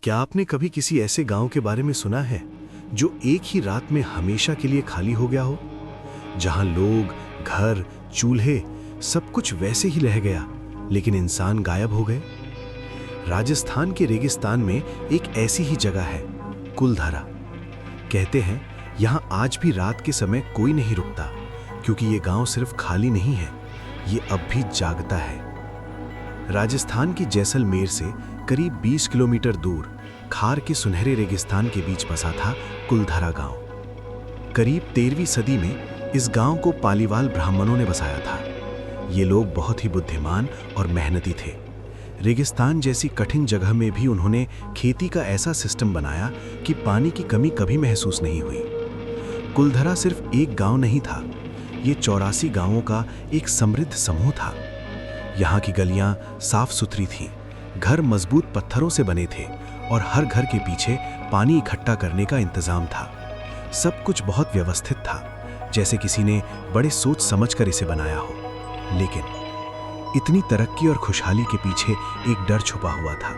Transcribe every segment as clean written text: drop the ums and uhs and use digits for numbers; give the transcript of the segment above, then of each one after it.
क्या आपने कभी किसी ऐसे गांव के बारे में सुना है जो एक ही रात में हमेशा के लिए खाली हो गया हो, जहां लोग, घर, चूल्हे सब कुछ वैसे ही रह गया, लेकिन इंसान गायब हो गए? राजस्थान के रेगिस्तान में एक ऐसी ही जगह है, कुलधारा। कहते हैं यहां आज भी रात के समय कोई नहीं रुकता, क्योंकि ये गांव सिर्फ खाली नहीं है, ये अब भी जागता है। राजस्थान की जैसलमेर से करीब 20 किलोमीटर दूर खार के सुनहरे रेगिस्तान के बीच बसा था कुलधारा गांव। करीब 13वीं सदी में इस गांव को पालीवाल ब्राह्मणों ने बसाया था। ये लोग बहुत ही बुद्धिमान और मेहनती थे। रेगिस्तान जैसी कठिन जगह में भी उन्होंने खेती का ऐसा सिस्टम बनाया कि पानी की कमी कभी महसूस नहीं हुई। कुलधारा सिर्फ एक गांव नहीं था, ये 84 गांवों का एक समृद्ध समूह था। यहाँ की गलियां साफ सुथरी थीं, घर मजबूत पत्थरों से बने थे और हर घर के पीछे पानी इकट्ठा करने का इंतजाम था। सब कुछ बहुत व्यवस्थित था, जैसे किसी ने बड़े सोच समझकर इसे बनाया हो। लेकिन इतनी तरक्की और खुशहाली के पीछे एक डर छुपा हुआ था।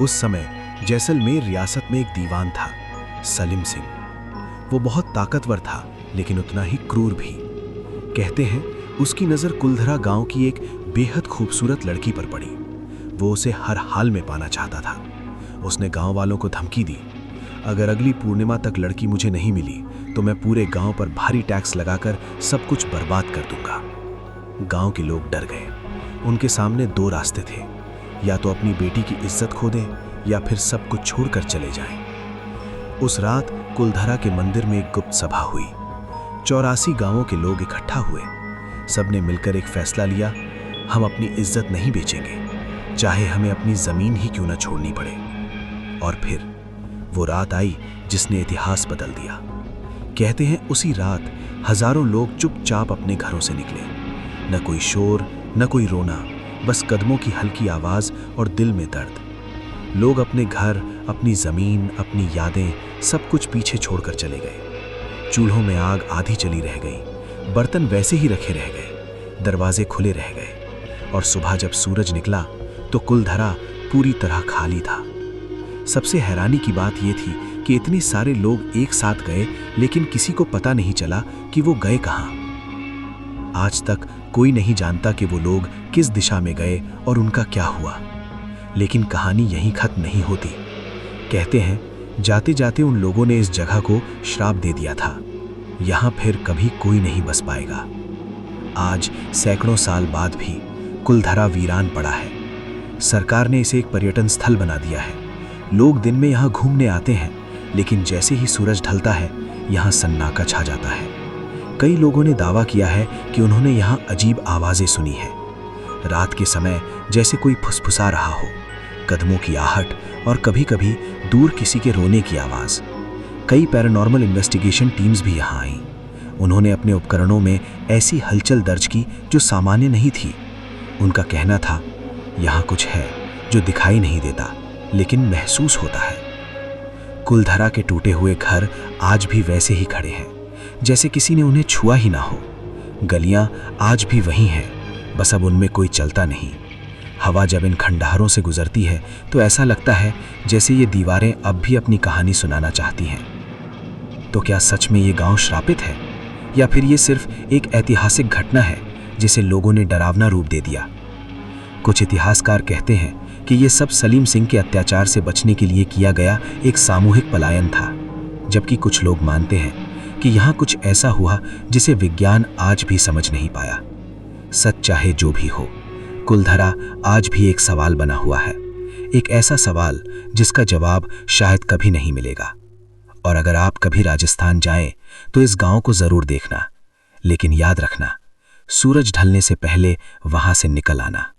उस समय जैसलमेर रियासत में एक दीवान था, सलीम सिंह। वो बहुत ताकतवर था, लेकिन उतना ही क्रूर भी। कहते हैं उसकी नज़र कुलधारा गांव की एक बेहद खूबसूरत लड़की पर पड़ी। वो उसे हर हाल में पाना चाहता था। उसने गांव वालों को धमकी दी, अगर अगली पूर्णिमा तक लड़की मुझे नहीं मिली तो मैं पूरे गांव पर भारी टैक्स लगाकर सब कुछ बर्बाद कर दूंगा। गांव के लोग डर गए। उनके सामने दो रास्ते थे, या तो अपनी बेटी की इज्जत खो दें या फिर सब कुछ छोड़कर चले जाएं। उस रात कुलधारा के मंदिर में एक गुप्त सभा हुई। 84 गांवों के लोग इकट्ठा हुए। सबने मिलकर एक फैसला लिया, हम अपनी इज्जत नहीं बेचेंगे, चाहे हमें अपनी जमीन ही क्यों न छोड़नी पड़े। और फिर वो रात आई जिसने इतिहास बदल दिया। कहते हैं उसी रात हजारों लोग चुपचाप अपने घरों से निकले। न कोई शोर, न कोई रोना, बस कदमों की हल्की आवाज और दिल में दर्द। लोग अपने घर, अपनी जमीन, अपनी यादें सब कुछ पीछे छोड़कर चले गए। चूल्हों में आग आधी चली रह गई, बर्तन वैसे ही रखे रह गए, दरवाजे खुले रह गए। और सुबह जब सूरज निकला तो कुलधारा पूरी तरह खाली था। सबसे हैरानी की बात यह थी कि इतने सारे लोग एक साथ गए, लेकिन किसी को पता नहीं चला कि वो गए कहां। आज तक कोई नहीं जानता कि वो लोग किस दिशा में गए और उनका क्या हुआ। लेकिन कहानी यहीं खत्म नहीं होती। कहते हैं जाते जाते उन लोगों ने इस जगह को श्राप दे दिया था, यहां फिर कभी कोई नहीं बस पाएगा। आज सैकड़ों साल बाद भी कुलधारा वीरान पड़ा है। सरकार ने इसे एक पर्यटन स्थल बना दिया है। लोग दिन में यहाँ घूमने आते हैं, लेकिन जैसे ही सूरज ढलता है यहाँ सन्नाटा छा जाता है। कई लोगों ने दावा किया है कि उन्होंने यहाँ अजीब आवाजें सुनी है। रात के समय जैसे कोई फुसफुसा रहा हो, कदमों की आहट और कभी-कभी दूर किसी के रोने की आवाज। कई पैरानॉर्मल इन्वेस्टिगेशन टीम्स भी यहाँ आईं। उन्होंने अपने उपकरणों में ऐसी हलचल दर्ज की जो सामान्य नहीं थी। उनका कहना था यहाँ कुछ है जो दिखाई नहीं देता, लेकिन महसूस होता है। कुलधारा के टूटे हुए घर आज भी वैसे ही खड़े हैं, जैसे किसी ने उन्हें छुआ ही ना हो। गलियां आज भी वही हैं, बस अब उनमें कोई चलता नहीं। हवा जब इन खंडहरों से गुजरती है तो ऐसा लगता है जैसे ये दीवारें अब भी अपनी कहानी सुनाना चाहती हैं। तो क्या सच में ये गांव श्रापित है, या फिर ये सिर्फ एक ऐतिहासिक घटना है जिसे लोगों ने डरावना रूप दे दिया? कुछ इतिहासकार कहते हैं कि ये सब सलीम सिंह के अत्याचार से बचने के लिए किया गया एक सामूहिक पलायन था, जबकि कुछ लोग मानते हैं कि यहाँ कुछ ऐसा हुआ जिसे विज्ञान आज भी समझ नहीं पाया। सच चाहे जो भी हो, कुलधारा आज भी एक सवाल बना हुआ है, एक ऐसा सवाल जिसका जवाब शायद कभी नहीं मिलेगा। और अगर आप कभी राजस्थान जाएं तो इस गांव को जरूर देखना, लेकिन याद रखना, सूरज ढलने से पहले वहां से निकल आना।